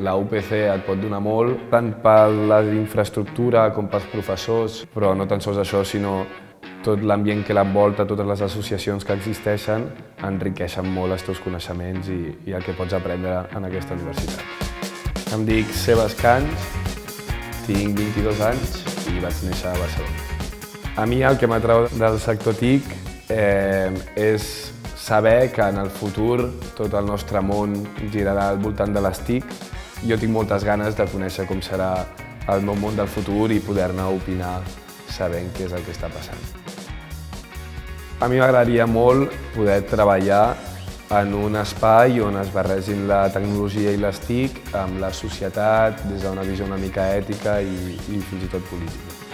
La UPC et pot donar molt, tant per la infraestructura com pels professors, però no tan sols això, sinó tot l'ambient que l'envolta, totes les associacions que existeixen, enriqueixen molt els teus coneixements i el que pots aprendre en aquesta universitat. Em dic Sebas Cans, tinc 22 anys i vaig néixer a Barcelona. A mi el que m'atrau del sector TIC és saber que en el futur tot el nostre món girarà al voltant de les TIC. Jo tinc moltes ganes de conèixer com serà el meu món del futur i poder-ne opinar sabent què és el que està passant. A mi m'agradaria molt poder treballar en un espai on es barregin la tecnologia i les TIC amb la societat des d'una visió una mica ètica i fins i tot política.